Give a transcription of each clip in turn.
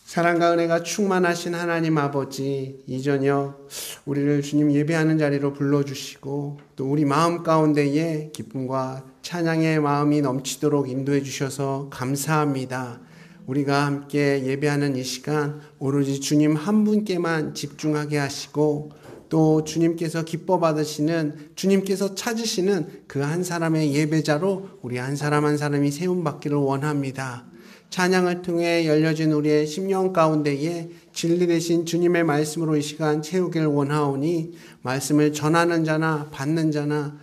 사랑과 은혜가 충만하신 하나님 아버지, 이 저녁 우리를 주님 예배하는 자리로 불러주시고 또 우리 마음 가운데에 기쁨과 찬양의 마음이 넘치도록 인도해 주셔서 감사합니다. 우리가 함께 예배하는 이 시간 오로지 주님 한 분께만 집중하게 하시고 또 주님께서 기뻐 받으시는, 주님께서 찾으시는 그 한 사람의 예배자로 우리 한 사람 한 사람이 세움받기를 원합니다. 찬양을 통해 열려진 우리의 심령 가운데에 진리 되신 주님의 말씀으로 이 시간 채우길 원하오니, 말씀을 전하는 자나 받는 자나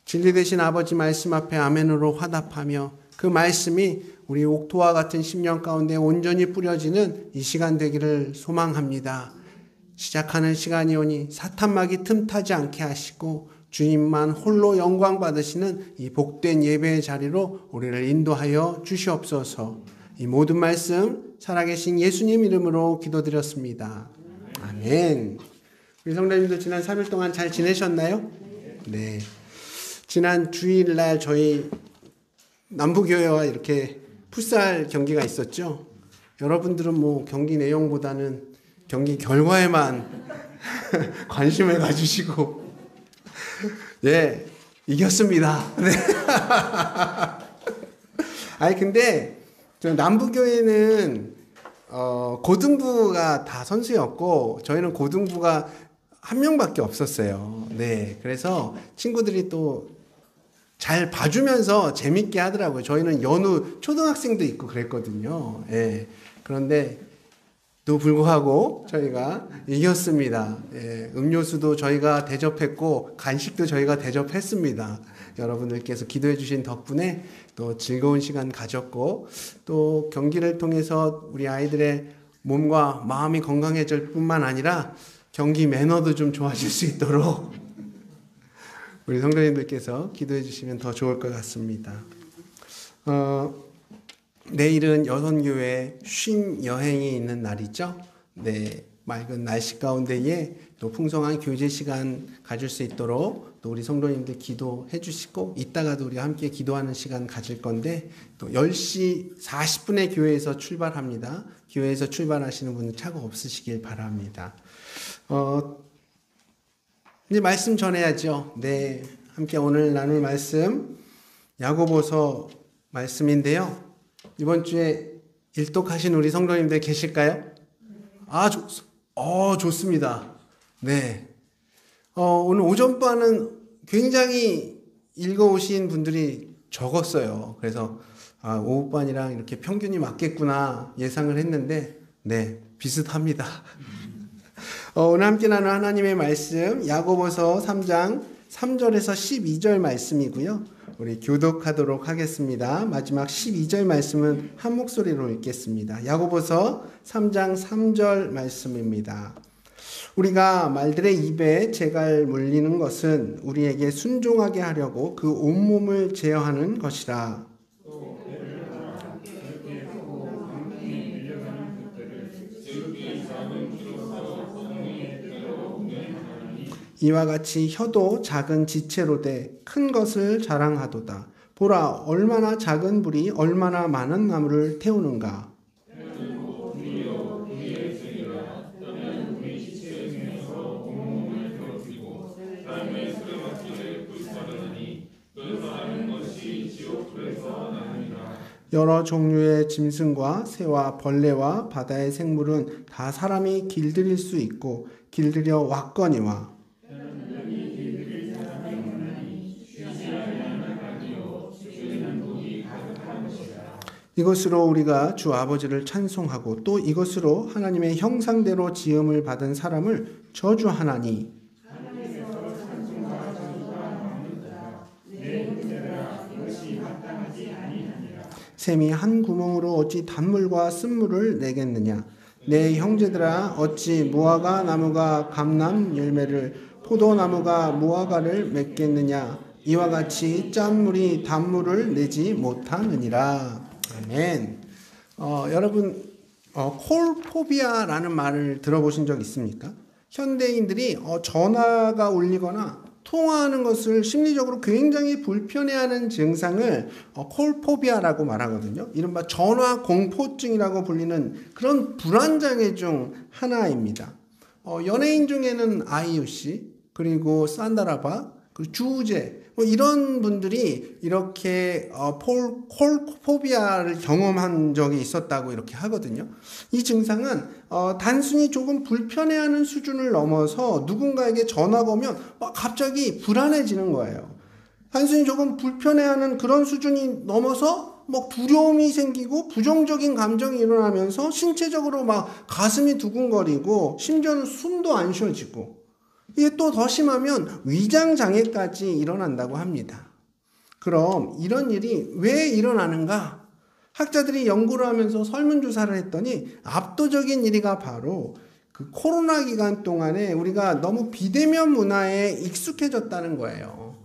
진리 되신 아버지 말씀 앞에 아멘으로 화답하며 그 말씀이 우리 옥토와 같은 심령 가운데 온전히 뿌려지는 이 시간 되기를 소망합니다. 시작하는 시간이오니 사탄막이 틈타지 않게 하시고 주님만 홀로 영광 받으시는 이 복된 예배의 자리로 우리를 인도하여 주시옵소서. 이 모든 말씀 살아계신 예수님 이름으로 기도드렸습니다. 아멘. 우리 성도님들 지난 3일 동안 잘 지내셨나요? 네. 지난 주일날 저희 남부교회와 이렇게 풋살 경기가 있었죠. 여러분들은 뭐 경기 내용보다는 경기 결과에만 관심을 가지시고 네, 이겼습니다. 네. 아니 근데 남부교회는 고등부가 다 선수였고 저희는 고등부가 한 명밖에 없었어요. 네, 그래서 친구들이 또 잘 봐주면서 재밌게 하더라고요. 저희는 연우 초등학생도 있고 그랬거든요. 네, 그런데 또 불구하고 저희가 이겼습니다. 예, 음료수도 저희가 대접했고 간식도 저희가 대접했습니다. 여러분들께서 기도해 주신 덕분에 또 즐거운 시간 가졌고 또 경기를 통해서 우리 아이들의 몸과 마음이 건강해질 뿐만 아니라 경기 매너도 좀 좋아질 수 있도록 우리 성도님들께서 기도해 주시면 더 좋을 것 같습니다. 내일은 여선교회 쉼 여행이 있는 날이죠. 네, 맑은 날씨 가운데에 또 풍성한 교제 시간 가질 수 있도록 또 우리 성도님들 기도해 주시고 이따가도 우리 함께 기도하는 시간 가질 건데 또 10시 40분에 교회에서 출발합니다. 교회에서 출발하시는 분은 차가 없으시길 바랍니다. 이제 말씀 전해야죠. 네, 함께 오늘 나눌 말씀 야고보서 말씀인데요. 이번 주에 일독하신 우리 성도님들 계실까요? 좋습니다. 네. 오늘 오전반은 굉장히 읽어오신 분들이 적었어요. 그래서, 오후반이랑 이렇게 평균이 맞겠구나 예상을 했는데, 네, 비슷합니다. 오늘 함께 나눌 하나님의 말씀, 야고보서 3장 3절에서 12절 말씀이고요. 우리 교독하도록 하겠습니다. 마지막 12절 말씀은 한 목소리로 읽겠습니다. 야고보서 3장 3절 말씀입니다. 우리가 말들의 입에 재갈 물리는 것은 우리에게 순종하게 하려고 그 온몸을 제어하는 것이라. 이와 같이 혀도 작은 지체로 돼 큰 것을 자랑하도다. 보라, 얼마나 작은 불이 얼마나 많은 나무를 태우는가. 여러 종류의 짐승과 새와 벌레와 바다의 생물은 다 사람이 길들일 수 있고 길들여 왔거니와 이것으로 우리가 주 아버지를 찬송하고 또 이것으로 하나님의 형상대로 지음을 받은 사람을 저주하나니 샘이 한 구멍으로 어찌 단물과 쓴물을 내겠느냐. 내 형제들아, 어찌 무화과 나무가 감람 열매를 포도나무가 무화과를 맺겠느냐. 이와 같이 짠물이 단물을 내지 못하느니라. 아멘. 여러분 콜포비아라는 말을 들어보신 적 있습니까? 현대인들이 전화가 울리거나 통화하는 것을 심리적으로 굉장히 불편해하는 증상을 콜포비아라고 말하거든요. 이른바 전화 공포증이라고 불리는 그런 불안장애 중 하나입니다. 연예인 중에는 아이유 씨, 그리고 산다라바, 그리고 주우재, 이런 분들이 이렇게 콜포비아를 경험한 적이 있었다고 이렇게 하거든요. 이 증상은 단순히 조금 불편해하는 수준을 넘어서 누군가에게 전화가 오면 막 갑자기 불안해지는 거예요. 단순히 조금 불편해하는 그런 수준이 넘어서 막 두려움이 생기고 부정적인 감정이 일어나면서 신체적으로 막 가슴이 두근거리고 심지어는 숨도 안 쉬어지고, 이게 또 더 심하면 위장장애까지 일어난다고 합니다. 그럼 이런 일이 왜 일어나는가? 학자들이 연구를 하면서 설문조사를 했더니 압도적인 1위가 바로 그 코로나 기간 동안에 우리가 너무 비대면 문화에 익숙해졌다는 거예요.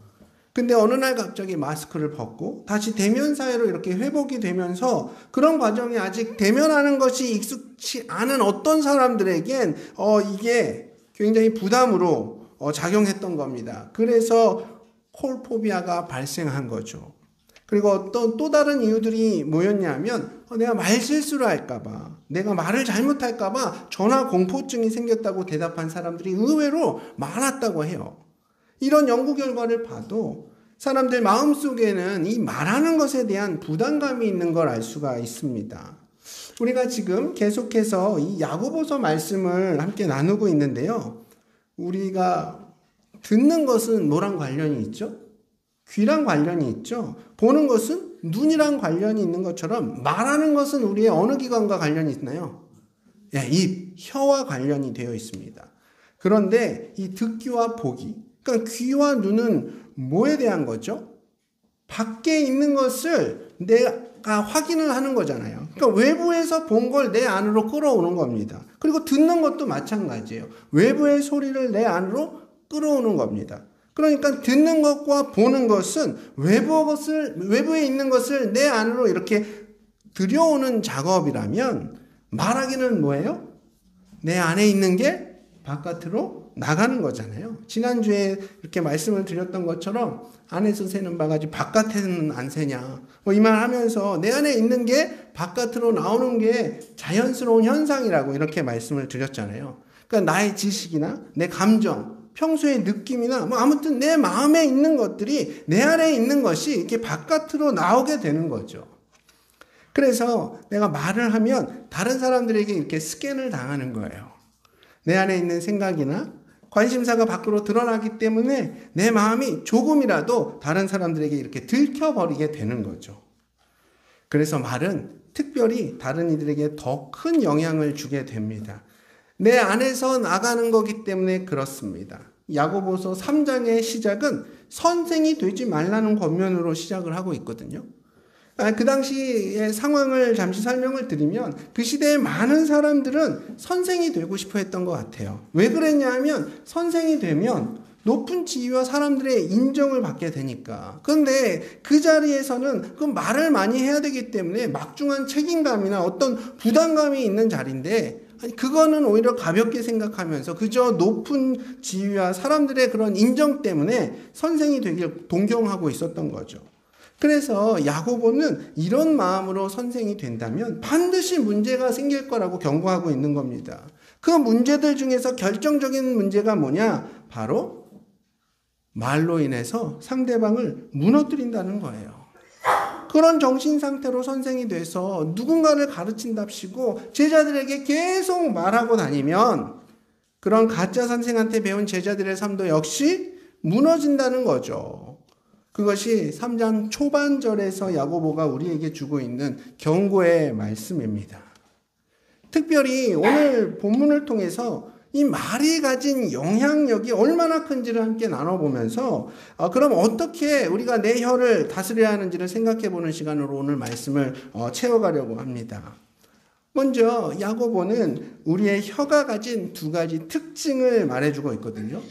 근데 어느 날 갑자기 마스크를 벗고 다시 대면 사회로 이렇게 회복이 되면서 그런 과정이 아직 대면하는 것이 익숙치 않은 어떤 사람들에겐 이게 굉장히 부담으로 작용했던 겁니다. 그래서 콜포비아가 발생한 거죠. 그리고 어떤 또 다른 이유들이 뭐였냐면 내가 말실수를 할까봐, 내가 말을 잘못할까봐 전화 공포증이 생겼다고 대답한 사람들이 의외로 많았다고 해요. 이런 연구 결과를 봐도 사람들 마음속에는 이 말하는 것에 대한 부담감이 있는 걸 알 수가 있습니다. 우리가 지금 계속해서 이 야고보서 말씀을 함께 나누고 있는데요. 우리가 듣는 것은 뭐랑 관련이 있죠? 귀랑 관련이 있죠. 보는 것은 눈이랑 관련이 있는 것처럼 말하는 것은 우리의 어느 기관과 관련이 있나요? 입, 혀와 관련이 되어 있습니다. 그런데 이 듣기와 보기, 그러니까 귀와 눈은 뭐에 대한 거죠? 밖에 있는 것을 내가 확인을 하는 거잖아요. 그러니까 외부에서 본 걸 내 안으로 끌어오는 겁니다. 그리고 듣는 것도 마찬가지예요. 외부의 소리를 내 안으로 끌어오는 겁니다. 그러니까 듣는 것과 보는 것은 외부에 있는 것을 내 안으로 이렇게 들여오는 작업이라면, 말하기는 뭐예요? 내 안에 있는 게 바깥으로 나가는 거잖아요. 지난주에 이렇게 말씀을 드렸던 것처럼 안에서 새는 바가지 바깥에는 안 새냐, 이 말 하면서 내 안에 있는 게 바깥으로 나오는 게 자연스러운 현상이라고 이렇게 말씀을 드렸잖아요. 그러니까 나의 지식이나 내 감정, 평소의 느낌이나 아무튼 내 마음에 있는 것들이 내 안에 있는 것이 이렇게 바깥으로 나오게 되는 거죠. 그래서 내가 말을 하면 다른 사람들에게 이렇게 스캔을 당하는 거예요. 내 안에 있는 생각이나 관심사가 밖으로 드러나기 때문에 내 마음이 조금이라도 다른 사람들에게 이렇게 들켜버리게 되는 거죠. 그래서 말은 특별히 다른 이들에게 더 큰 영향을 주게 됩니다. 내 안에서 나가는 거기 때문에 그렇습니다. 야고보서 3장의 시작은 선생이 되지 말라는 권면으로 시작을 하고 있거든요. 그 당시의 상황을 잠시 설명을 드리면 그 시대의 많은 사람들은 선생이 되고 싶어 했던 것 같아요. 왜 그랬냐 하면 선생이 되면 높은 지위와 사람들의 인정을 받게 되니까. 그런데 그 자리에서는 그 말을 많이 해야 되기 때문에 막중한 책임감이나 어떤 부담감이 있는 자리인데, 그거는 오히려 가볍게 생각하면서 그저 높은 지위와 사람들의 그런 인정 때문에 선생이 되길 동경하고 있었던 거죠. 그래서 야고보는 이런 마음으로 선생이 된다면 반드시 문제가 생길 거라고 경고하고 있는 겁니다. 그 문제들 중에서 결정적인 문제가 뭐냐? 바로 말로 인해서 상대방을 무너뜨린다는 거예요. 그런 정신 상태로 선생이 돼서 누군가를 가르친답시고 제자들에게 계속 말하고 다니면 그런 가짜 선생한테 배운 제자들의 삶도 역시 무너진다는 거죠. 그것이 3장 초반절에서 야고보가 우리에게 주고 있는 경고의 말씀입니다. 특별히 오늘 본문을 통해서 이 말이 가진 영향력이 얼마나 큰지를 함께 나눠보면서 그럼 어떻게 우리가 내 혀를 다스려야 하는지를 생각해보는 시간으로 오늘 말씀을 채워가려고 합니다. 먼저 야고보는 우리의 혀가 가진 두 가지 특징을 말해주고 있거든요.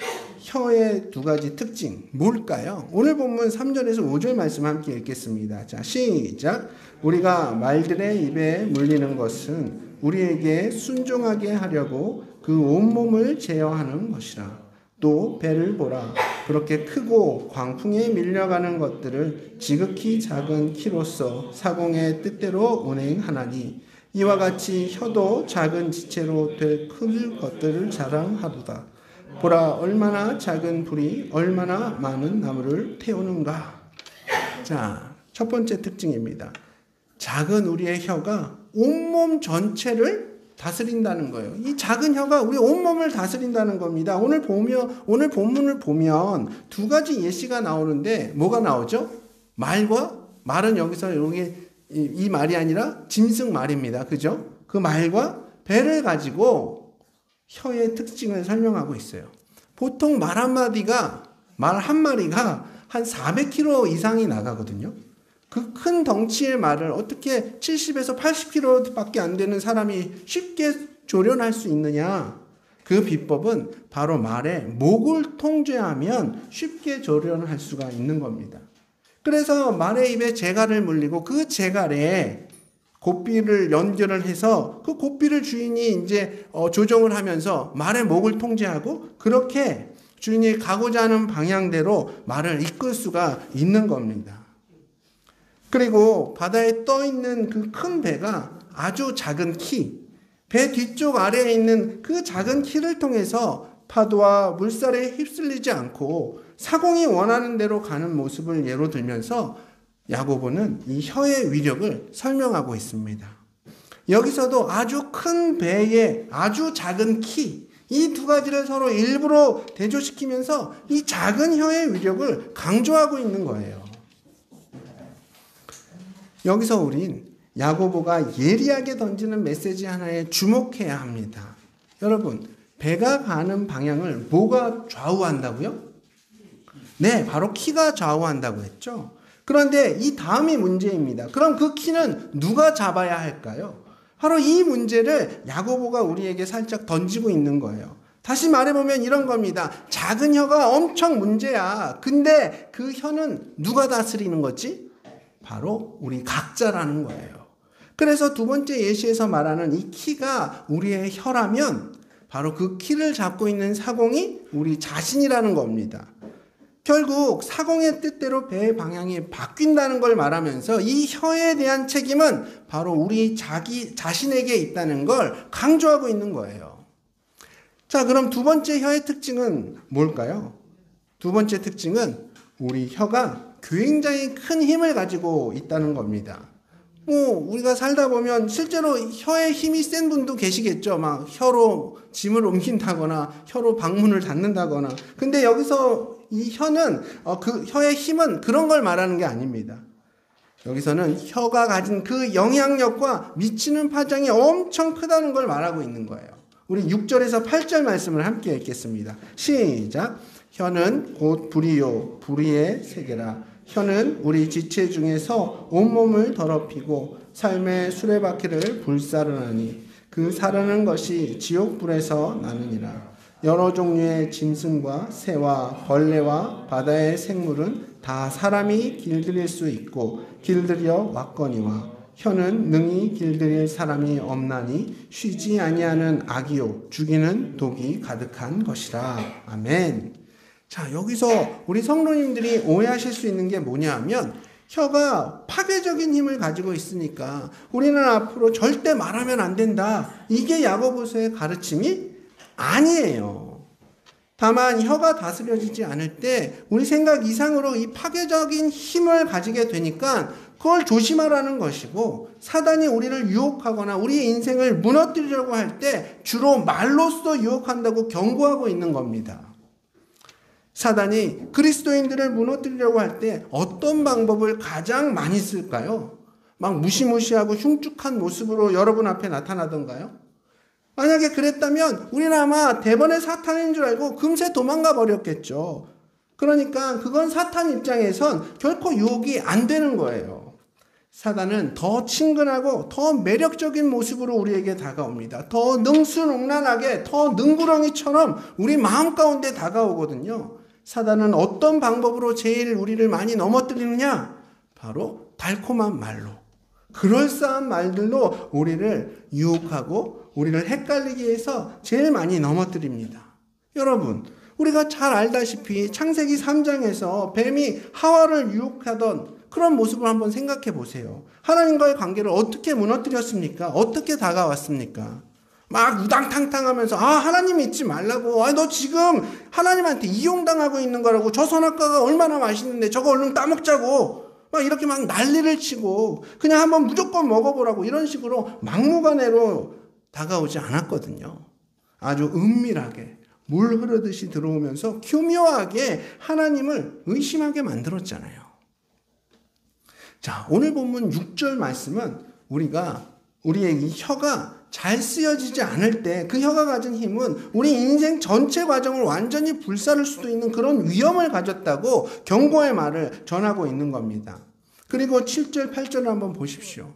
혀의 두 가지 특징 뭘까요? 오늘 본문 3절에서 5절 말씀 함께 읽겠습니다. 자, 시작. 우리가 말들의 입에 물리는 것은 우리에게 순종하게 하려고 그 온몸을 제어하는 것이라. 또 배를 보라. 그렇게 크고 광풍에 밀려가는 것들을 지극히 작은 키로서 사공의 뜻대로 운행하나니 이와 같이 혀도 작은 지체로 될 큰 것들을 자랑하도다. 보라, 얼마나 작은 불이 얼마나 많은 나무를 태우는가. 자, 첫 번째 특징입니다. 작은 우리의 혀가 온몸 전체를 다스린다는 거예요. 이 작은 혀가 우리 온몸을 다스린다는 겁니다. 오늘 본문을 보면 두 가지 예시가 나오는데 뭐가 나오죠? 말은 여기서 이 말이 아니라 짐승 말입니다. 그죠? 그 말과 배를 가지고 혀의 특징을 설명하고 있어요. 보통 말 한마리가 한 400kg 이상이 나가거든요. 그 큰 덩치의 말을 어떻게 70에서 80kg밖에 안 되는 사람이 쉽게 조련할 수 있느냐? 그 비법은 바로 말의 목을 통제하면 쉽게 조련할 수가 있는 겁니다. 그래서 말의 입에 재갈을 물리고 그 재갈에 고삐를 연결을 해서 그 고삐를 주인이 이제 조정을 하면서 말의 목을 통제하고 그렇게 주인이 가고자 하는 방향대로 말을 이끌 수가 있는 겁니다. 그리고 바다에 떠 있는 그 큰 배가 아주 작은 키, 배 뒤쪽 아래에 있는 그 작은 키를 통해서 파도와 물살에 휩쓸리지 않고 사공이 원하는 대로 가는 모습을 예로 들면서 야고보는 이 혀의 위력을 설명하고 있습니다. 여기서도 아주 큰 배의 아주 작은 키, 이 두 가지를 서로 일부러 대조시키면서 이 작은 혀의 위력을 강조하고 있는 거예요. 여기서 우린 야고보가 예리하게 던지는 메시지 하나에 주목해야 합니다. 여러분, 배가 가는 방향을 뭐가 좌우한다고요? 네, 바로 키가 좌우한다고 했죠. 그런데 이 다음이 문제입니다. 그럼 그 키는 누가 잡아야 할까요? 바로 이 문제를 야고보가 우리에게 살짝 던지고 있는 거예요. 다시 말해보면 이런 겁니다. 작은 혀가 엄청 문제야. 근데 그 혀는 누가 다스리는 거지? 바로 우리 각자라는 거예요. 그래서 두 번째 예시에서 말하는 이 키가 우리의 혀라면 바로 그 키를 잡고 있는 사공이 우리 자신이라는 겁니다. 결국 사공의 뜻대로 배의 방향이 바뀐다는 걸 말하면서 이 혀에 대한 책임은 바로 우리 자신에게 있다는 걸 강조하고 있는 거예요. 자, 그럼 두 번째 혀의 특징은 뭘까요? 두 번째 특징은 우리 혀가 굉장히 큰 힘을 가지고 있다는 겁니다. 우리가 살다 보면 실제로 혀에 힘이 센 분도 계시겠죠. 막 혀로 짐을 옮긴다거나 혀로 방문을 닫는다거나. 근데 여기서 이 혀는 그 혀의 힘은 그런 걸 말하는 게 아닙니다. 여기서는 혀가 가진 그 영향력과 미치는 파장이 엄청 크다는 걸 말하고 있는 거예요. 우리 6절에서 8절 말씀을 함께 읽겠습니다. 시작. 혀는 곧 불이요 불의의 세계라. 혀는 우리 지체 중에서 온몸을 더럽히고 삶의 수레바퀴를 불사르나니 그 사르는 것이 지옥불에서 나느니라. 여러 종류의 짐승과 새와 벌레와 바다의 생물은 다 사람이 길들일 수 있고 길들여 왔거니와 혀는 능히 길들일 사람이 없나니 쉬지 아니하는 악이요 죽이는 독이 가득한 것이라. 아멘. 자, 여기서 우리 성도님들이 오해하실 수 있는 게 뭐냐 하면 혀가 파괴적인 힘을 가지고 있으니까 우리는 앞으로 절대 말하면 안 된다. 이게 야고보서의 가르침이 아니에요. 다만 혀가 다스려지지 않을 때 우리 생각 이상으로 이 파괴적인 힘을 가지게 되니까 그걸 조심하라는 것이고 사단이 우리를 유혹하거나 우리의 인생을 무너뜨리려고 할 때 주로 말로써 유혹한다고 경고하고 있는 겁니다. 사단이 그리스도인들을 무너뜨리려고 할 때 어떤 방법을 가장 많이 쓸까요? 막 무시무시하고 흉측한 모습으로 여러분 앞에 나타나던가요? 만약에 그랬다면 우리는 아마 대번에 사탄인 줄 알고 금세 도망가 버렸겠죠. 그러니까 그건 사탄 입장에선 결코 유혹이 안 되는 거예요. 사단은 더 친근하고 더 매력적인 모습으로 우리에게 다가옵니다. 더 능수능란하게, 더 능구렁이처럼 우리 마음 가운데 다가오거든요. 사단은 어떤 방법으로 제일 우리를 많이 넘어뜨리느냐? 바로 달콤한 말로, 그럴싸한 말들로 우리를 유혹하고 우리를 헷갈리게 해서 제일 많이 넘어뜨립니다. 여러분, 우리가 잘 알다시피 창세기 3장에서 뱀이 하와를 유혹하던 그런 모습을 한번 생각해 보세요. 하나님과의 관계를 어떻게 무너뜨렸습니까? 어떻게 다가왔습니까? 막 우당탕탕 하면서 하나님 믿지 말라고, 너 지금 하나님한테 이용당하고 있는 거라고, 저 선악과가 얼마나 맛있는데 저거 얼른 따먹자고 막 이렇게 막 난리를 치고 그냥 한번 무조건 먹어보라고 이런 식으로 막무가내로 다가오지 않았거든요. 아주 은밀하게 물 흐르듯이 들어오면서 교묘하게 하나님을 의심하게 만들었잖아요. 자, 오늘 본문 6절 말씀은 우리의 이 혀가 잘 쓰여지지 않을 때 그 혀가 가진 힘은 우리 인생 전체 과정을 완전히 불사를 수도 있는 그런 위험을 가졌다고 경고의 말을 전하고 있는 겁니다. 그리고 7절, 8절을 한번 보십시오.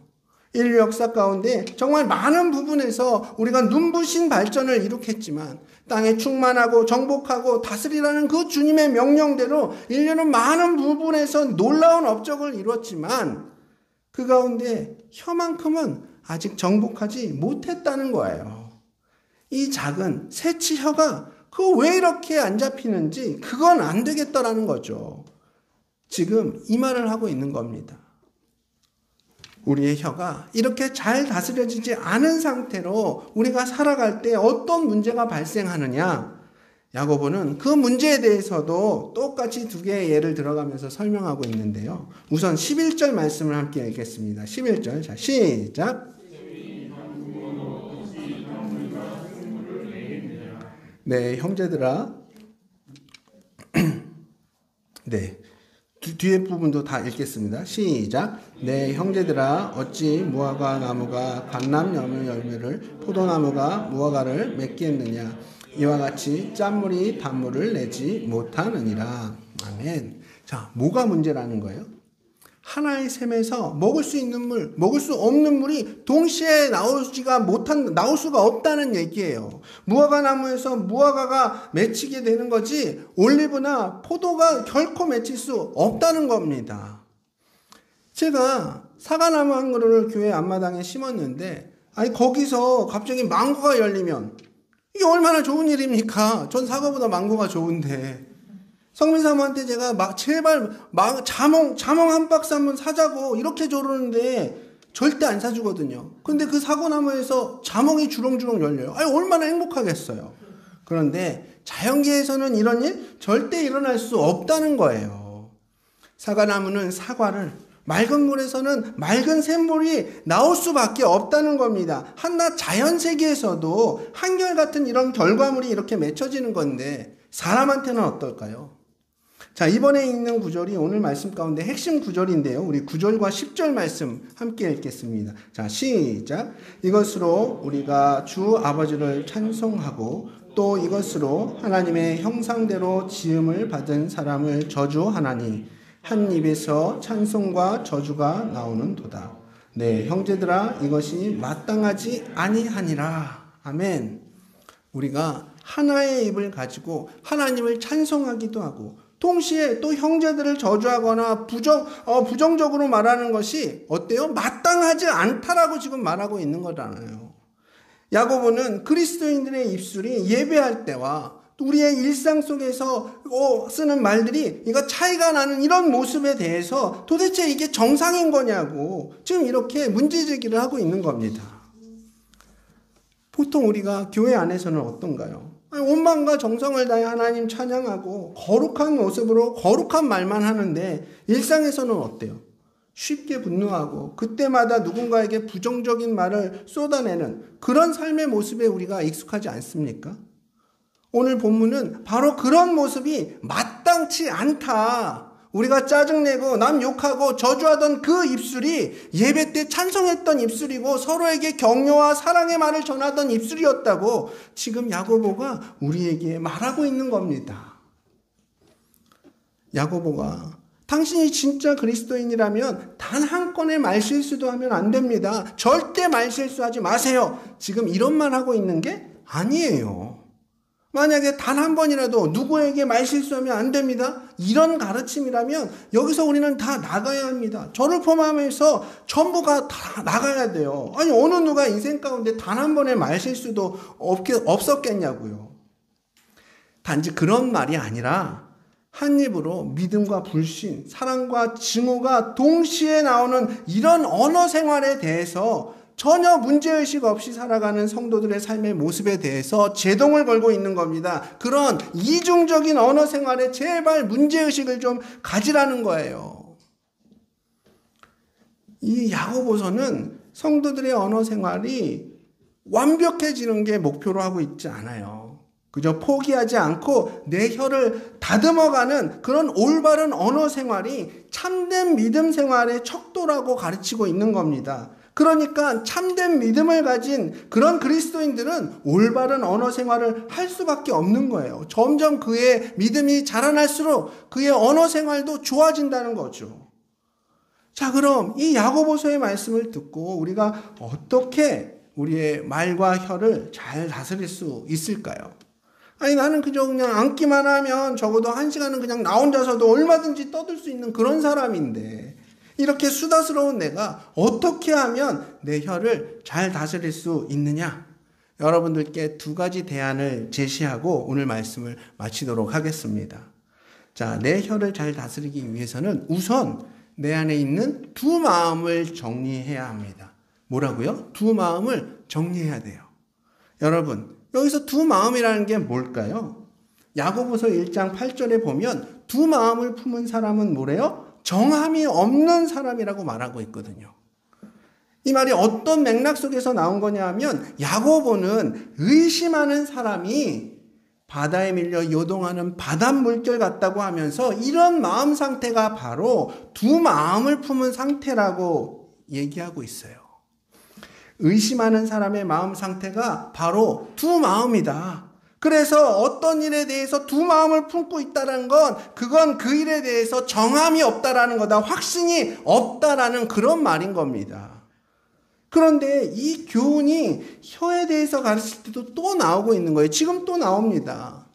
인류 역사 가운데 정말 많은 부분에서 우리가 눈부신 발전을 이룩했지만 땅에 충만하고 정복하고 다스리라는 그 주님의 명령대로 인류는 많은 부분에서 놀라운 업적을 이뤘지만 그 가운데 혀만큼은 아직 정복하지 못했다는 거예요. 이 작은 새치 혀가 왜 이렇게 안 잡히는지 그건 안 되겠다라는 거죠. 지금 이 말을 하고 있는 겁니다. 우리의 혀가 이렇게 잘 다스려지지 않은 상태로 우리가 살아갈 때 어떤 문제가 발생하느냐, 야고보는 그 문제에 대해서도 똑같이 두 개의 예를 들어가면서 설명하고 있는데요. 우선 11절 말씀을 함께 읽겠습니다. 11절, 자 시작. 네, 형제들아. 네, 뒤에 부분도 다 읽겠습니다. 시작. 네, 형제들아, 어찌 무화과 나무가 감람 열매를, 포도나무가 무화과를 맺겠느냐. 이와 같이 짠물이 단물을 내지 못하느니라. 아멘. 자, 뭐가 문제라는 거예요? 하나의 샘에서 먹을 수 있는 물, 먹을 수 없는 물이 동시에 나올 수가 없다는 얘기예요. 무화과 나무에서 무화과가 맺히게 되는 거지 올리브나 포도가 결코 맺힐 수 없다는 겁니다. 제가 사과나무 한 그루를 교회 앞마당에 심었는데 거기서 갑자기 망고가 열리면 이게 얼마나 좋은 일입니까? 전 사과보다 망고가 좋은데. 성민사모한테 제가 제발 자몽 한 박스 한번 사자고 이렇게 조르는데 절대 안 사주거든요. 근데 그 사과나무에서 자몽이 주렁주렁 열려요. 얼마나 행복하겠어요. 그런데 자연계에서는 이런 일 절대 일어날 수 없다는 거예요. 사과나무는 사과를, 맑은 물에서는 맑은 샘물이 나올 수밖에 없다는 겁니다. 한낱 자연세계에서도 한결같은 이런 결과물이 이렇게 맺혀지는 건데 사람한테는 어떨까요? 자, 이번에 읽는 구절이 오늘 말씀 가운데 핵심 구절인데요. 우리 9절과 10절 말씀 함께 읽겠습니다. 자, 시작. 이것으로 우리가 주 아버지를 찬송하고 또 이것으로 하나님의 형상대로 지음을 받은 사람을 저주하나니 한 입에서 찬송과 저주가 나오는도다. 네, 형제들아, 이것이 마땅하지 아니하니라. 아멘. 우리가 하나의 입을 가지고 하나님을 찬송하기도 하고 동시에 또 형제들을 저주하거나 부정적으로 말하는 것이 어때요? 마땅하지 않다라고 지금 말하고 있는 거잖아요. 야고보는 그리스도인들의 입술이 예배할 때와 우리의 일상 속에서 쓰는 말들이 이거 차이가 나는 이런 모습에 대해서 도대체 이게 정상인 거냐고 지금 이렇게 문제제기를 하고 있는 겁니다. 보통 우리가 교회 안에서는 어떤가요? 온 마음과 정성을 다해 하나님 찬양하고 거룩한 모습으로 거룩한 말만 하는데 일상에서는 어때요? 쉽게 분노하고 그때마다 누군가에게 부정적인 말을 쏟아내는 그런 삶의 모습에 우리가 익숙하지 않습니까? 오늘 본문은 바로 그런 모습이 마땅치 않다. 우리가 짜증내고 남 욕하고 저주하던 그 입술이 예배 때 찬송했던 입술이고 서로에게 격려와 사랑의 말을 전하던 입술이었다고 지금 야고보가 우리에게 말하고 있는 겁니다. 야고보가 당신이 진짜 그리스도인이라면 단 한 건의 말실수도 하면 안 됩니다. 절대 말실수하지 마세요. 지금 이런 말 하고 있는 게 아니에요. 만약에 단 한 번이라도 누구에게 말실수하면 안 됩니다. 이런 가르침이라면 여기서 우리는 다 나가야 합니다. 저를 포함해서 전부가 다 나가야 돼요. 어느 누가 인생 가운데 단 한 번의 말실수도 없었겠냐고요. 단지 그런 말이 아니라 한 입으로 믿음과 불신, 사랑과 증오가 동시에 나오는 이런 언어 생활에 대해서 전혀 문제의식 없이 살아가는 성도들의 삶의 모습에 대해서 제동을 걸고 있는 겁니다. 그런 이중적인 언어 생활에 제발 문제의식을 좀 가지라는 거예요. 이 야고보서는 성도들의 언어 생활이 완벽해지는 게 목표로 하고 있지 않아요. 그저 포기하지 않고 내 혀를 다듬어가는 그런 올바른 언어 생활이 참된 믿음 생활의 척도라고 가르치고 있는 겁니다. 그러니까 참된 믿음을 가진 그런 그리스도인들은 올바른 언어 생활을 할 수밖에 없는 거예요. 점점 그의 믿음이 자라날수록 그의 언어 생활도 좋아진다는 거죠. 자, 그럼 이 야고보서의 말씀을 듣고 우리가 어떻게 우리의 말과 혀를 잘 다스릴 수 있을까요? 아니, 나는 그저 그냥 앉기만 하면 적어도 1시간은 그냥 나 혼자서도 얼마든지 떠들 수 있는 그런 사람인데, 이렇게 수다스러운 내가 어떻게 하면 내 혀를 잘 다스릴 수 있느냐? 여러분들께 2가지 대안을 제시하고 오늘 말씀을 마치도록 하겠습니다. 자, 내 혀를 잘 다스리기 위해서는 우선 내 안에 있는 두 마음을 정리해야 합니다. 뭐라고요? 두 마음을 정리해야 돼요. 여러분, 여기서 두 마음이라는 게 뭘까요? 야고보서 1장 8절에 보면 두 마음을 품은 사람은 뭐래요? 정함이 없는 사람이라고 말하고 있거든요. 이 말이 어떤 맥락 속에서 나온 거냐 하면 야고보는 의심하는 사람이 바다에 밀려 요동하는 바닷물결 같다고 하면서 이런 마음 상태가 바로 두 마음을 품은 상태라고 얘기하고 있어요. 의심하는 사람의 마음 상태가 바로 두 마음이다. 그래서 어떤 일에 대해서 두 마음을 품고 있다는 건 그건 그 일에 대해서 정함이 없다라는 거다. 확신이 없다라는 그런 말인 겁니다. 그런데 이 교훈이 혀에 대해서 가르칠 때도 또 나오고 있는 거예요. 지금 또 나옵니다.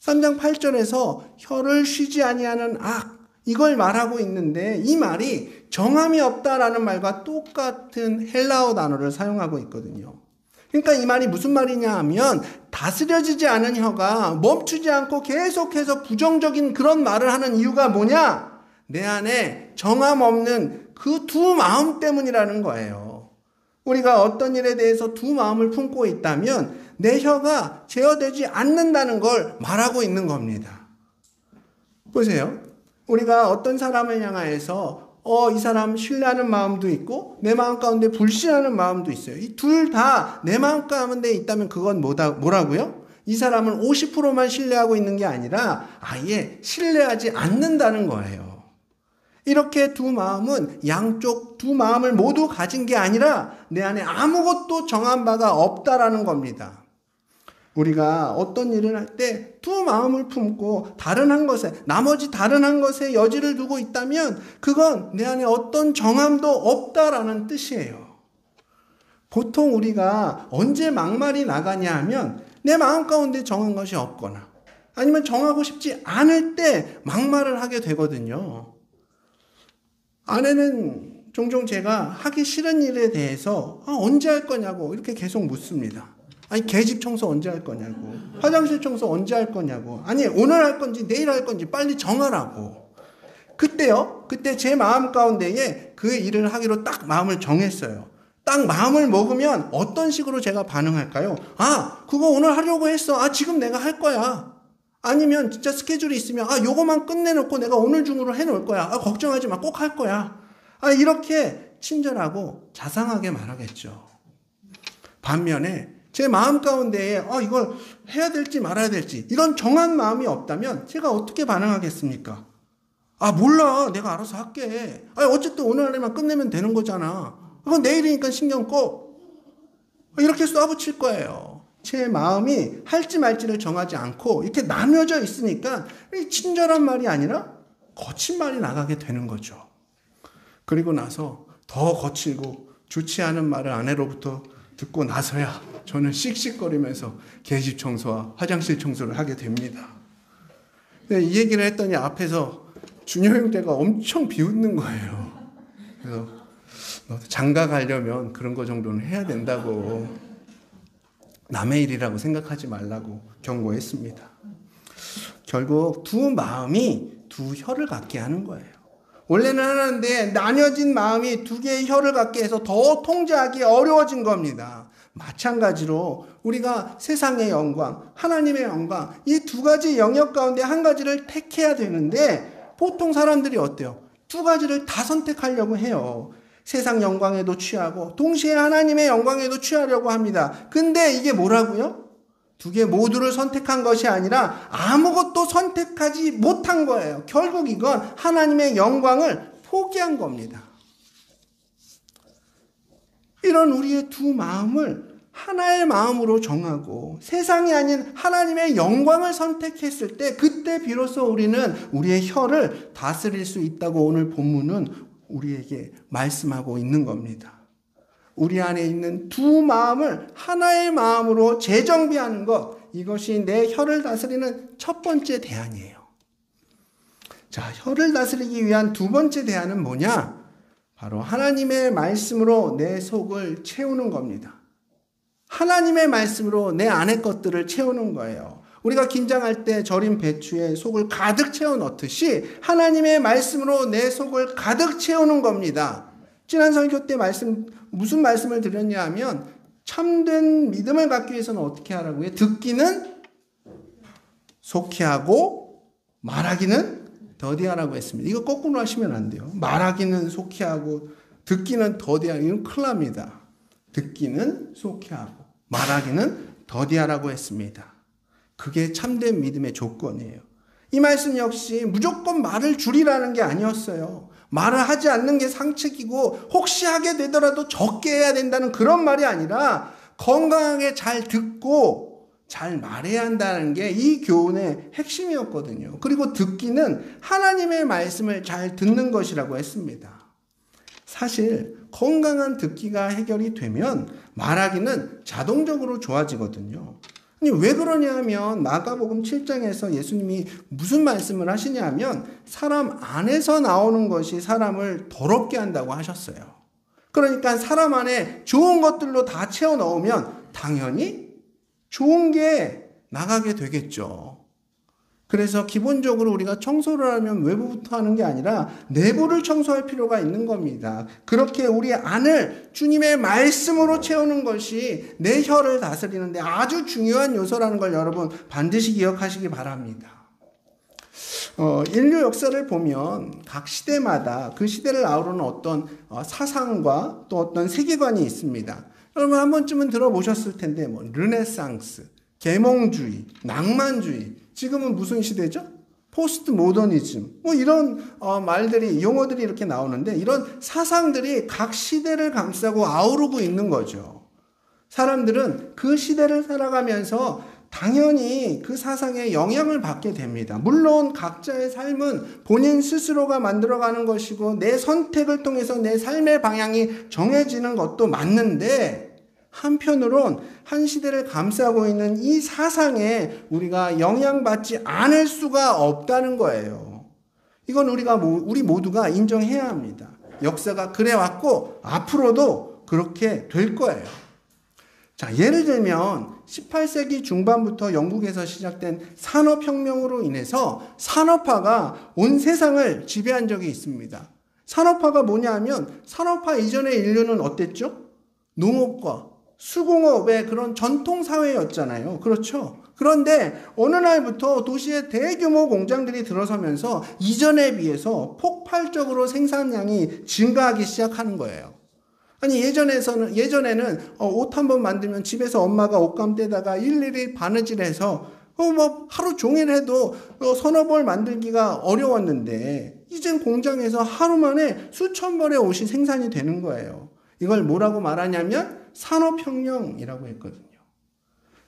3장 8절에서 혀를 쉬지 아니하는 악, 이걸 말하고 있는데 이 말이 정함이 없다라는 말과 똑같은 헬라어 단어를 사용하고 있거든요. 그러니까 이 말이 무슨 말이냐 하면 다스려지지 않은 혀가 멈추지 않고 계속해서 부정적인 그런 말을 하는 이유가 뭐냐? 내 안에 정함 없는 그 두 마음 때문이라는 거예요. 우리가 어떤 일에 대해서 두 마음을 품고 있다면 내 혀가 제어되지 않는다는 걸 말하고 있는 겁니다. 보세요. 우리가 어떤 사람을 향하여서 이 사람 신뢰하는 마음도 있고 내 마음 가운데 불신하는 마음도 있어요. 이 둘 다 내 마음 가운데 있다면 그건 뭐라고요? 이 사람은 50%만 신뢰하고 있는 게 아니라 아예 신뢰하지 않는다는 거예요. 이렇게 두 마음은 양쪽 두 마음을 모두 가진 게 아니라 내 안에 아무것도 정한 바가 없다라는 겁니다. 우리가 어떤 일을 할 때 두 마음을 품고 나머지 다른 한 것에 여지를 두고 있다면 그건 내 안에 어떤 정함도 없다라는 뜻이에요. 보통 우리가 언제 막말이 나가냐 하면 내 마음 가운데 정한 것이 없거나 아니면 정하고 싶지 않을 때 막말을 하게 되거든요. 아내는 종종 제가 하기 싫은 일에 대해서 언제 할 거냐고 이렇게 계속 묻습니다. 아니, 계집 청소 언제 할 거냐고, 화장실 청소 언제 할 거냐고, 아니 오늘 할 건지 내일 할 건지 빨리 정하라고. 그때 제 마음 가운데에 그 일을 하기로 딱 마음을 정했어요. 딱 마음을 먹으면 어떤 식으로 제가 반응할까요? 그거 오늘 하려고 했어. 지금 내가 할 거야. 아니면 진짜 스케줄이 있으면 요거만 끝내놓고 내가 오늘 중으로 해놓을 거야. 걱정하지 마, 꼭 할 거야. 이렇게 친절하고 자상하게 말하겠죠. 반면에 제 마음 가운데에 이걸 해야 될지 말아야 될지 이런 정한 마음이 없다면 제가 어떻게 반응하겠습니까? 몰라, 내가 알아서 할게. 어쨌든 오늘 안에만 끝내면 되는 거잖아. 그건 내일이니까 신경 꺼. 이렇게 쏴붙일 거예요. 제 마음이 할지 말지를 정하지 않고 이렇게 나뉘어져 있으니까 친절한 말이 아니라 거친 말이 나가게 되는 거죠. 그리고 나서 더 거칠고 좋지 않은 말을 아내로부터 듣고 나서야 저는 씩씩거리면서 계집 청소와 화장실 청소를 하게 됩니다. 이 얘기를 했더니 앞에서 준효 형제가 엄청 비웃는 거예요. 그래서 너 장가 가려면 그런 거 정도는 해야 된다고, 남의 일이라고 생각하지 말라고 경고했습니다. 결국 두 마음이 두 혀를 갖게 하는 거예요. 원래는 하나인데 나뉘어진 마음이 두 개의 혀를 갖게 해서 더 통제하기 어려워진 겁니다. 마찬가지로 우리가 세상의 영광, 하나님의 영광, 이 두 가지 영역 가운데 한 가지를 택해야 되는데 보통 사람들이 어때요? 두 가지를 다 선택하려고 해요. 세상 영광에도 취하고 동시에 하나님의 영광에도 취하려고 합니다. 근데 이게 뭐라고요? 두 개 모두를 선택한 것이 아니라 아무것도 선택하지 못한 거예요. 결국 이건 하나님의 영광을 포기한 겁니다. 이런 우리의 두 마음을 하나의 마음으로 정하고 세상이 아닌 하나님의 영광을 선택했을 때 그때 비로소 우리는 우리의 혀를 다스릴 수 있다고 오늘 본문은 우리에게 말씀하고 있는 겁니다. 우리 안에 있는 두 마음을 하나의 마음으로 재정비하는 것, 이것이 내 혀를 다스리는 첫 번째 대안이에요. 자, 혀를 다스리기 위한 두 번째 대안은 뭐냐? 바로 하나님의 말씀으로 내 속을 채우는 겁니다. 하나님의 말씀으로 내 안의 것들을 채우는 거예요. 우리가 김장할 때 절인 배추에 속을 가득 채워 넣듯이 하나님의 말씀으로 내 속을 가득 채우는 겁니다. 지난 설교 때 무슨 말씀을 드렸냐 하면 참된 믿음을 갖기 위해서는 어떻게 하라고요? 듣기는 속히 하고 말하기는 더디하라고 했습니다. 이거 거꾸로 하시면 안 돼요. 말하기는 속히 하고 듣기는 더디하고 이건 큰일 납니다. 듣기는 속히 하고 말하기는 더디하라고 했습니다. 그게 참된 믿음의 조건이에요. 이 말씀 역시 무조건 말을 줄이라는 게 아니었어요. 말을 하지 않는 게 상책이고 혹시 하게 되더라도 적게 해야 된다는 그런 말이 아니라 건강하게 잘 듣고 잘 말해야 한다는 게 이 교훈의 핵심이었거든요. 그리고 듣기는 하나님의 말씀을 잘 듣는 것이라고 했습니다. 사실 건강한 듣기가 해결이 되면 말하기는 자동적으로 좋아지거든요. 아니, 왜 그러냐 하면 마가복음 7장에서 예수님이 무슨 말씀을 하시냐 하면 사람 안에서 나오는 것이 사람을 더럽게 한다고 하셨어요. 그러니까 사람 안에 좋은 것들로 다 채워 넣으면 당연히 좋은 게 나가게 되겠죠. 그래서 기본적으로 우리가 청소를 하면 외부부터 하는 게 아니라 내부를 청소할 필요가 있는 겁니다. 그렇게 우리 안을 주님의 말씀으로 채우는 것이 내 혀를 다스리는데 아주 중요한 요소라는 걸 여러분 반드시 기억하시기 바랍니다. 인류 역사를 보면 각 시대마다 그 시대를 아우르는 어떤 사상과 또 어떤 세계관이 있습니다. 여러분 한 번쯤은 들어보셨을 텐데 르네상스, 계몽주의, 낭만주의, 지금은 무슨 시대죠? 포스트 모더니즘, 이런 말들이, 용어들이 이렇게 나오는데 이런 사상들이 각 시대를 감싸고 아우르고 있는 거죠. 사람들은 그 시대를 살아가면서 당연히 그 사상에 영향을 받게 됩니다. 물론 각자의 삶은 본인 스스로가 만들어가는 것이고 내 선택을 통해서 내 삶의 방향이 정해지는 것도 맞는데 한편으로는 한 시대를 감싸고 있는 이 사상에 우리가 영향받지 않을 수가 없다는 거예요. 이건 우리 모두가 인정해야 합니다. 역사가 그래왔고 앞으로도 그렇게 될 거예요. 자, 예를 들면 18세기 중반부터 영국에서 시작된 산업혁명으로 인해서 산업화가 온 세상을 지배한 적이 있습니다. 산업화가 뭐냐 하면 산업화 이전의 인류는 어땠죠? 농업과 수공업의 그런 전통사회였잖아요. 그렇죠? 그런데 어느 날부터 도시에 대규모 공장들이 들어서면서 이전에 비해서 폭발적으로 생산량이 증가하기 시작하는 거예요. 아니, 예전에는 옷 한 번 만들면 집에서 엄마가 옷감 떼다가 일일이 바느질해서 하루 종일 해도 서너 벌 만들기가 어려웠는데 이젠 공장에서 하루 만에 수천 벌의 옷이 생산이 되는 거예요. 이걸 뭐라고 말하냐면 산업혁명이라고 했거든요.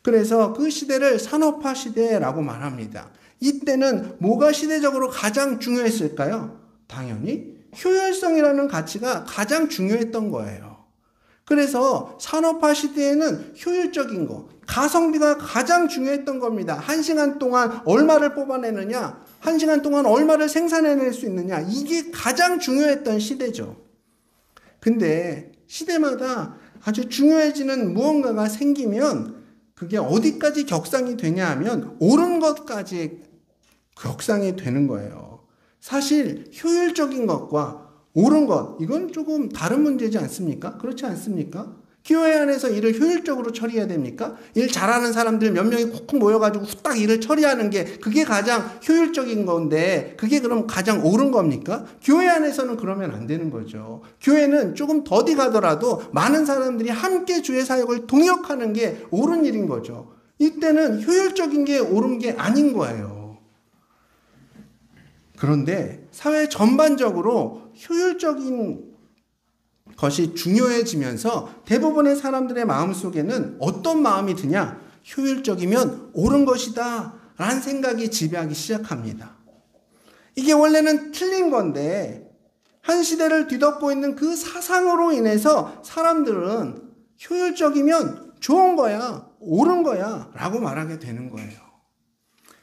그래서 그 시대를 산업화 시대라고 말합니다. 이때는 뭐가 시대적으로 가장 중요했을까요? 당연히 효율성이라는 가치가 가장 중요했던 거예요. 그래서 산업화 시대에는 효율적인 거, 가성비가 가장 중요했던 겁니다. 1시간 동안 얼마를 뽑아내느냐, 1시간 동안 얼마를 생산해낼 수 있느냐, 이게 가장 중요했던 시대죠. 근데 시대마다 아주 중요해지는 무언가가 생기면 그게 어디까지 격상이 되냐 하면 옳은 것까지 격상이 되는 거예요. 사실 효율적인 것과 옳은 것, 이건 조금 다른 문제지 않습니까? 그렇지 않습니까? 교회 안에서 일을 효율적으로 처리해야 됩니까? 일 잘하는 사람들 몇 명이 콕 모여가지고 후딱 일을 처리하는 게 그게 가장 효율적인 건데 그게 그럼 가장 옳은 겁니까? 교회 안에서는 그러면 안 되는 거죠. 교회는 조금 더디 가더라도 많은 사람들이 함께 주의 사역을 동역하는 게 옳은 일인 거죠. 이때는 효율적인 게 옳은 게 아닌 거예요. 그런데 사회 전반적으로 효율적인 것이 중요해지면서 대부분의 사람들의 마음속에는 어떤 마음이 드냐? 효율적이면 옳은 것이다 라는 생각이 지배하기 시작합니다. 이게 원래는 틀린 건데 한 시대를 뒤덮고 있는 그 사상으로 인해서 사람들은 효율적이면 좋은 거야, 옳은 거야 라고 말하게 되는 거예요.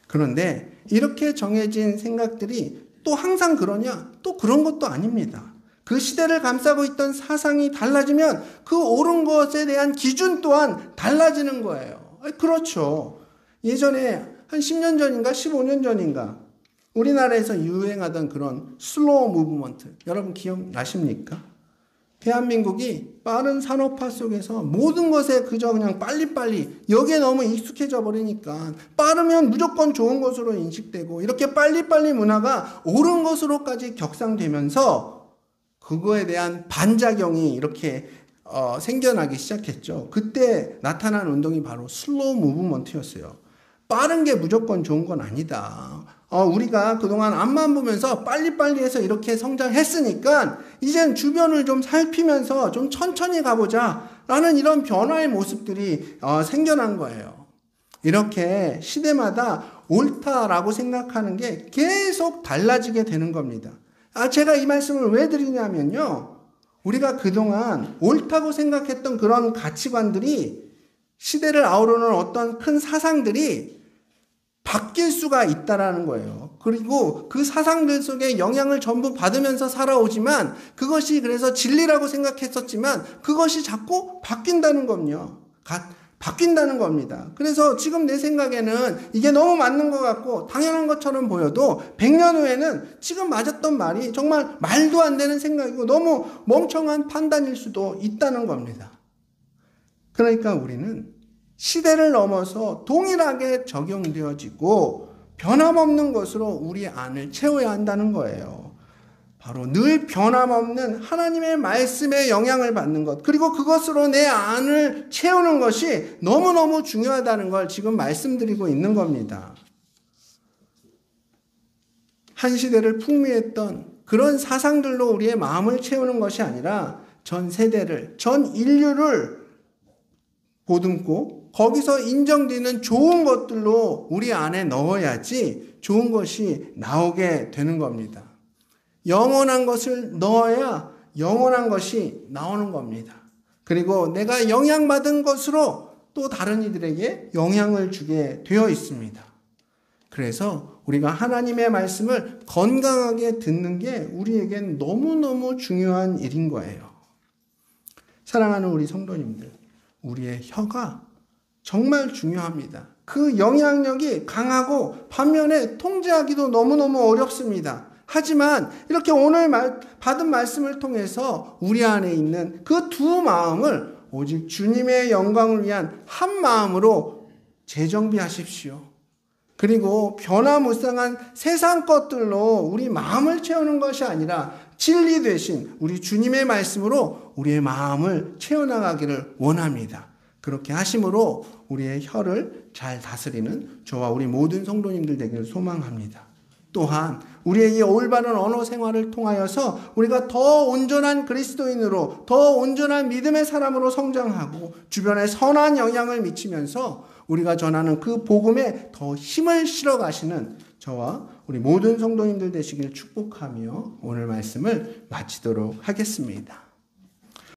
그런데 이렇게 정해진 생각들이 또 항상 그러냐? 또 그런 것도 아닙니다. 그 시대를 감싸고 있던 사상이 달라지면 그 옳은 것에 대한 기준 또한 달라지는 거예요. 그렇죠. 예전에 한 10년 전인가 15년 전인가 우리나라에서 유행하던 그런 슬로우 무브먼트 여러분 기억나십니까? 대한민국이 빠른 산업화 속에서 모든 것에 그저 그냥 빨리빨리 여기에 너무 익숙해져 버리니까 빠르면 무조건 좋은 것으로 인식되고 이렇게 빨리빨리 문화가 옳은 것으로까지 격상되면서 그거에 대한 반작용이 이렇게 생겨나기 시작했죠. 그때 나타난 운동이 바로 슬로우 무브먼트였어요. 빠른 게 무조건 좋은 건 아니다. 우리가 그동안 앞만 보면서 빨리빨리 해서 이렇게 성장했으니까 이젠 주변을 좀 살피면서 좀 천천히 가보자 라는 이런 변화의 모습들이 생겨난 거예요. 이렇게 시대마다 옳다라고 생각하는 게 계속 달라지게 되는 겁니다. 제가 이 말씀을 왜 드리냐면요. 우리가 그동안 옳다고 생각했던 그런 가치관들이 시대를 아우르는 어떤 큰 사상들이 바뀔 수가 있다라는 거예요. 그리고 그 사상들 속에 영향을 전부 받으면서 살아오지만 그것이 그래서 진리라고 생각했었지만 그것이 자꾸 바뀐다는 겁니다. 바뀐다는 겁니다. 그래서 지금 내 생각에는 이게 너무 맞는 것 같고 당연한 것처럼 보여도 100년 후에는 지금 맞았던 말이 정말 말도 안 되는 생각이고 너무 멍청한 판단일 수도 있다는 겁니다. 그러니까 우리는 시대를 넘어서 동일하게 적용되어지고 변함없는 것으로 우리 안을 채워야 한다는 거예요. 바로 늘 변함없는 하나님의 말씀에 영향을 받는 것, 그리고 그것으로 내 안을 채우는 것이 너무너무 중요하다는 걸 지금 말씀드리고 있는 겁니다. 한 시대를 풍미했던 그런 사상들로 우리의 마음을 채우는 것이 아니라 전 세대를, 전 인류를 보듬고 거기서 인정되는 좋은 것들로 우리 안에 넣어야지 좋은 것이 나오게 되는 겁니다. 영원한 것을 넣어야 영원한 것이 나오는 겁니다. 그리고 내가 영향받은 것으로 또 다른 이들에게 영향을 주게 되어 있습니다. 그래서 우리가 하나님의 말씀을 건강하게 듣는 게 우리에겐 너무너무 중요한 일인 거예요. 사랑하는 우리 성도님들, 우리의 혀가 정말 중요합니다. 그 영향력이 강하고 반면에 통제하기도 너무너무 어렵습니다. 하지만 이렇게 오늘 받은 말씀을 통해서 우리 안에 있는 그 두 마음을 오직 주님의 영광을 위한 한 마음으로 재정비하십시오. 그리고 변화무쌍한 세상 것들로 우리 마음을 채우는 것이 아니라 진리 되신 우리 주님의 말씀으로 우리의 마음을 채워나가기를 원합니다. 그렇게 하심으로 우리의 혀를 잘 다스리는 저와 우리 모든 성도님들 되기를 소망합니다. 또한 우리의 이 올바른 언어 생활을 통하여서 우리가 더 온전한 그리스도인으로, 더 온전한 믿음의 사람으로 성장하고 주변에 선한 영향을 미치면서 우리가 전하는 그 복음에 더 힘을 실어 가시는 저와 우리 모든 성도님들 되시길 축복하며 오늘 말씀을 마치도록 하겠습니다.